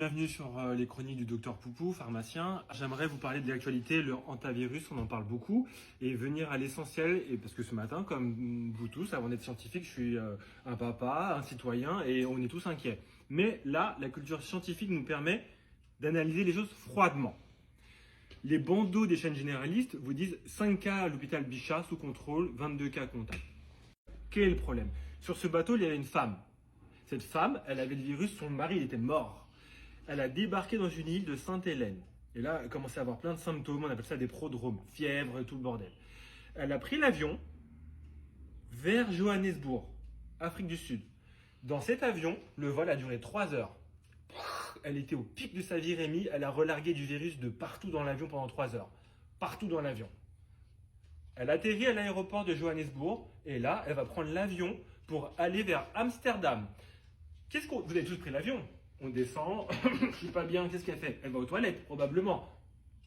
Bienvenue sur les chroniques du docteur Poupou, pharmacien. J'aimerais vous parler de l'actualité, le hantavirus, on en parle beaucoup, et venir à l'essentiel, et parce que ce matin, comme vous tous, avant d'être scientifique, je suis un papa, un citoyen, et on est tous inquiets. Mais là, la culture scientifique nous permet d'analyser les choses froidement. Les bandeaux des chaînes généralistes vous disent 5 cas à l'hôpital Bichat sous contrôle, 22 cas contacts. Quel est le problème? Sur ce bateau, il y avait une femme. Cette femme, elle avait le virus, son mari il était mort. Elle a débarqué dans une île de Sainte-Hélène. Et là, elle commençait à avoir plein de symptômes, on appelle ça des prodromes, fièvre et tout le bordel. Elle a pris l'avion vers Johannesburg, Afrique du Sud. Dans cet avion, le vol a duré 3 heures. Elle était au pic de sa virémie, elle a relargué du virus de partout dans l'avion pendant 3 heures. Partout dans l'avion. Elle atterrit à l'aéroport de Johannesburg et là, elle va prendre l'avion pour aller vers Amsterdam. Vous avez tous pris l'avion? On descend, je suis pas bien, qu'est-ce qu'elle fait? Elle va aux toilettes, probablement.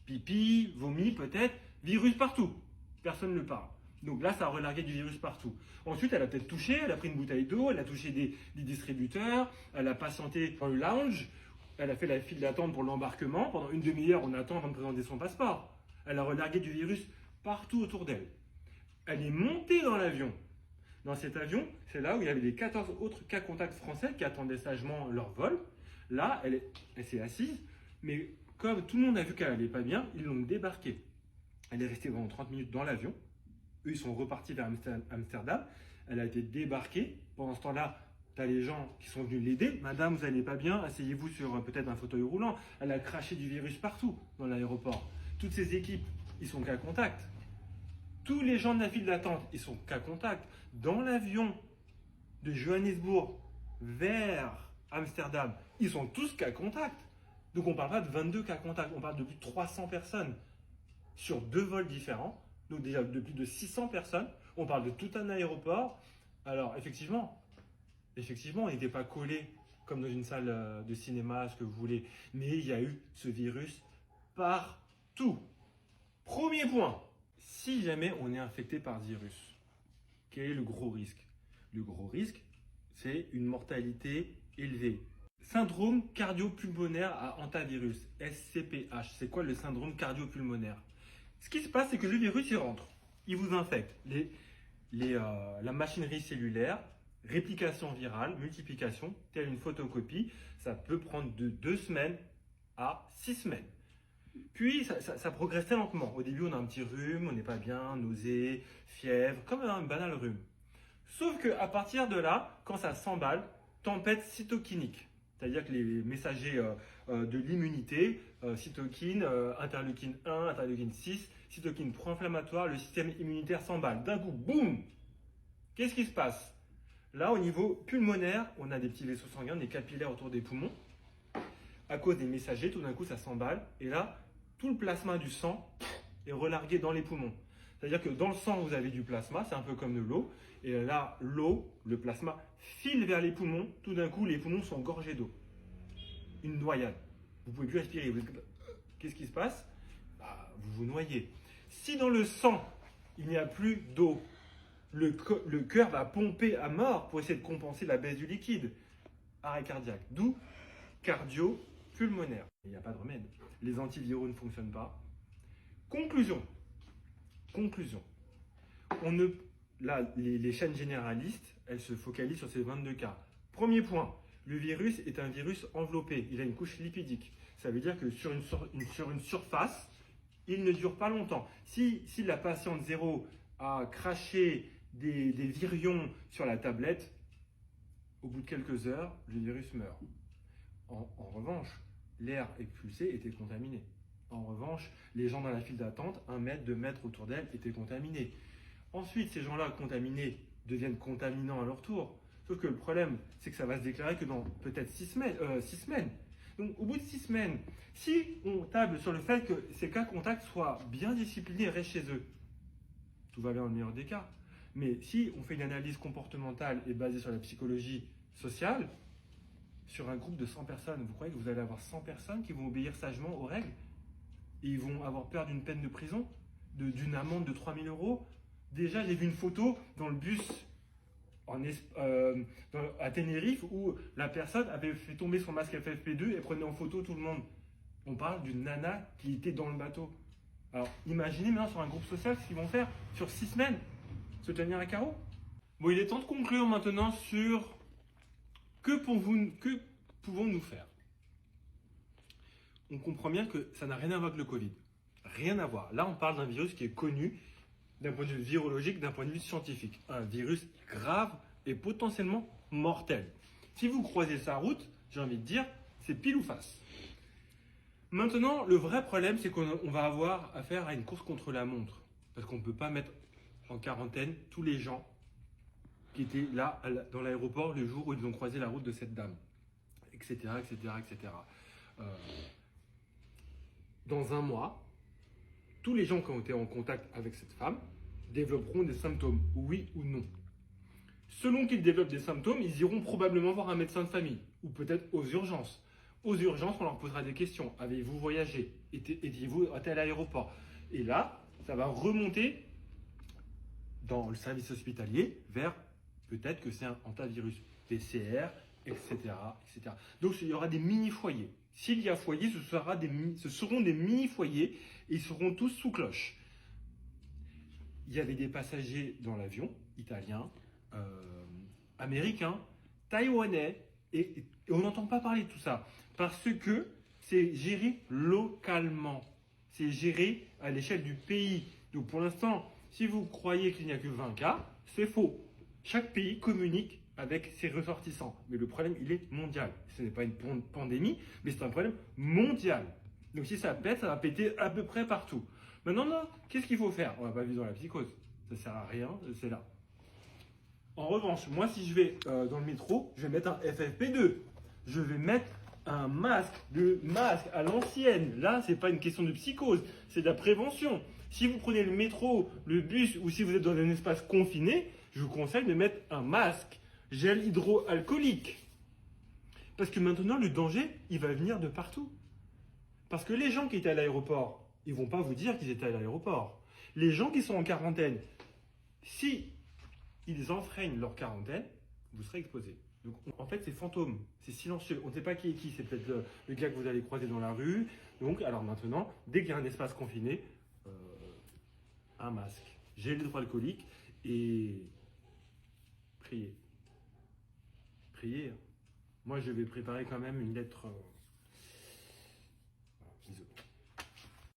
Pipi, vomi, peut-être, virus partout. Personne ne parle. Donc là, ça a relargué du virus partout. Ensuite, elle a peut-être touché, elle a pris une bouteille d'eau, elle a touché des distributeurs, elle a patienté dans le lounge, elle a fait la file d'attente pour l'embarquement. Pendant une demi-heure, on attend avant de présenter son passeport. Elle a relargué du virus partout autour d'elle. Elle est montée dans l'avion. Dans cet avion, c'est là où il y avait les 14 autres cas contacts français qui attendaient sagement leur vol. Là, elle s'est assise, mais comme tout le monde a vu qu'elle n'allait pas bien, ils l'ont débarquée. Elle est restée pendant 30 minutes dans l'avion. Eux, ils sont repartis vers Amsterdam. Elle a été débarquée. Pendant ce temps-là, tu as les gens qui sont venus l'aider. Madame, vous n'allez pas bien, asseyez-vous sur peut-être un fauteuil roulant. Elle a craché du virus partout dans l'aéroport. Toutes ces équipes, ils sont cas contact. Tous les gens de la file d'attente, ils sont cas contact. Dans l'avion de Johannesburg vers Amsterdam, ils sont tous cas contact. Donc on ne parle pas de 22 cas contact, on parle de plus de 300 personnes sur 2 vols différents. Donc déjà de plus de 600 personnes. On parle de tout un aéroport. Alors effectivement, on n'était pas collés comme dans une salle de cinéma, ce que vous voulez. Mais il y a eu ce virus partout. Premier point. Si jamais on est infecté par ce virus, quel est le gros risque? Le gros risque, c'est une mortalité élevée. Syndrome cardio-pulmonaire à hantavirus, SCPH. C'est quoi le syndrome cardio-pulmonaire? Ce qui se passe, c'est que le virus, il rentre. Il vous infecte. La machinerie cellulaire, réplication virale, multiplication, telle une photocopie, ça peut prendre de 2 semaines à 6 semaines. Puis ça progresse très lentement. Au début, on a un petit rhume, on n'est pas bien, nausée, fièvre, comme un banal rhume. Sauf qu'à partir de là, quand ça s'emballe, tempête cytokinique. C'est-à-dire que les messagers de l'immunité, cytokine, interleukine 1, interleukine 6, cytokine pro-inflammatoire, le système immunitaire s'emballe. D'un coup, boum! Qu'est-ce qui se passe? Là, au niveau pulmonaire, on a des petits vaisseaux sanguins, des capillaires autour des poumons. À cause des messagers, tout d'un coup, ça s'emballe. Et là, tout le plasma du sang est relargué dans les poumons. C'est-à-dire que dans le sang, vous avez du plasma, c'est un peu comme de l'eau. Et là, l'eau, le plasma, file vers les poumons. Tout d'un coup, les poumons sont gorgés d'eau. Une noyade. Vous ne pouvez plus respirer. Qu'est-ce qui se passe? Vous vous noyez. Si dans le sang, il n'y a plus d'eau, le cœur va pomper à mort pour essayer de compenser la baisse du liquide. Arrêt cardiaque. D'où cardio-pulmonaire. Il n'y a pas de remède. Les antiviraux ne fonctionnent pas. Conclusion. Les chaînes généralistes, elles se focalisent sur ces 22 cas. Premier point, le virus est un virus enveloppé. Il a une couche lipidique. Ça veut dire que sur une surface, il ne dure pas longtemps. Si la patiente 0 a craché des virions sur la tablette, au bout de quelques heures, le virus meurt. En revanche, l'air expulsé était contaminé. En revanche, les gens dans la file d'attente, 1 mètre, 2 mètres autour d'elle, étaient contaminés. Ensuite, ces gens-là contaminés deviennent contaminants à leur tour. Sauf que le problème, c'est que ça va se déclarer que dans peut-être 6 semaines. Donc, au bout de 6 semaines, si on table sur le fait que ces cas contacts soient bien disciplinés et restent chez eux, tout va bien dans le meilleur des cas. Mais si on fait une analyse comportementale et basée sur la psychologie sociale, sur un groupe de 100 personnes, vous croyez que vous allez avoir 100 personnes qui vont obéir sagement aux règles? Et ils vont avoir peur d'une peine de prison, d'une amende de 3 000 euros? Déjà, j'ai vu une photo dans le bus à Tenerife où la personne avait fait tomber son masque FFP2 et prenait en photo tout le monde. On parle d'une nana qui était dans le bateau. Alors imaginez maintenant sur un groupe social ce qu'ils vont faire sur 6 semaines, se tenir à carreau. Bon, il est temps de conclure maintenant sur que pouvons-nous faire. On comprend bien que ça n'a rien à voir avec le Covid. Rien à voir. Là, on parle d'un virus qui est connu d'un point de vue virologique, d'un point de vue scientifique. Un virus grave et potentiellement mortel. Si vous croisez sa route, j'ai envie de dire, c'est pile ou face. Maintenant, le vrai problème, c'est qu'on va avoir affaire à une course contre la montre. Parce qu'on ne peut pas mettre en quarantaine tous les gens qui étaient là dans l'aéroport le jour où ils ont croisé la route de cette dame, etc., etc., etc. Dans un mois, tous les gens qui ont été en contact avec cette femme développeront des symptômes, oui ou non. Selon qu'ils développent des symptômes, ils iront probablement voir un médecin de famille, ou peut-être aux urgences. Aux urgences, on leur posera des questions. Avez-vous voyagé? Étiez-vous à tel aéroport? Et là, ça va remonter dans le service hospitalier vers peut-être que c'est un hantavirus PCR, etc., etc. Donc il y aura des mini-foyers. S'il y a foyer, ce seront des mini-foyers et ils seront tous sous cloche. Il y avait des passagers dans l'avion, italiens, américains, taïwanais, et on n'entend pas parler de tout ça parce que c'est géré localement, c'est géré à l'échelle du pays. Donc pour l'instant, si vous croyez qu'il n'y a que 20 cas, c'est faux. Chaque pays communique avec ses ressortissants. Mais le problème, il est mondial. Ce n'est pas une pandémie, mais c'est un problème mondial. Donc si ça pète, ça va péter à peu près partout. Maintenant, non, qu'est-ce qu'il faut faire? On va pas vivre dans la psychose. Ça sert à rien, c'est là. En revanche, moi, si je vais dans le métro, je vais mettre un FFP2. Je vais mettre un masque, le masque à l'ancienne. Là, c'est pas une question de psychose, c'est de la prévention. Si vous prenez le métro, le bus ou si vous êtes dans un espace confiné, je vous conseille de mettre un masque, gel hydroalcoolique. Parce que maintenant, le danger, il va venir de partout. Parce que les gens qui étaient à l'aéroport, ils vont pas vous dire qu'ils étaient à l'aéroport. Les gens qui sont en quarantaine, si ils enfreignent leur quarantaine, vous serez exposés. Donc, en fait, c'est fantôme, c'est silencieux. On ne sait pas qui est qui. C'est peut-être le gars que vous allez croiser dans la rue. Donc, alors maintenant, dès qu'il y a un espace confiné, un masque, gel hydroalcoolique et priez. Priez. Moi, je vais préparer quand même une lettre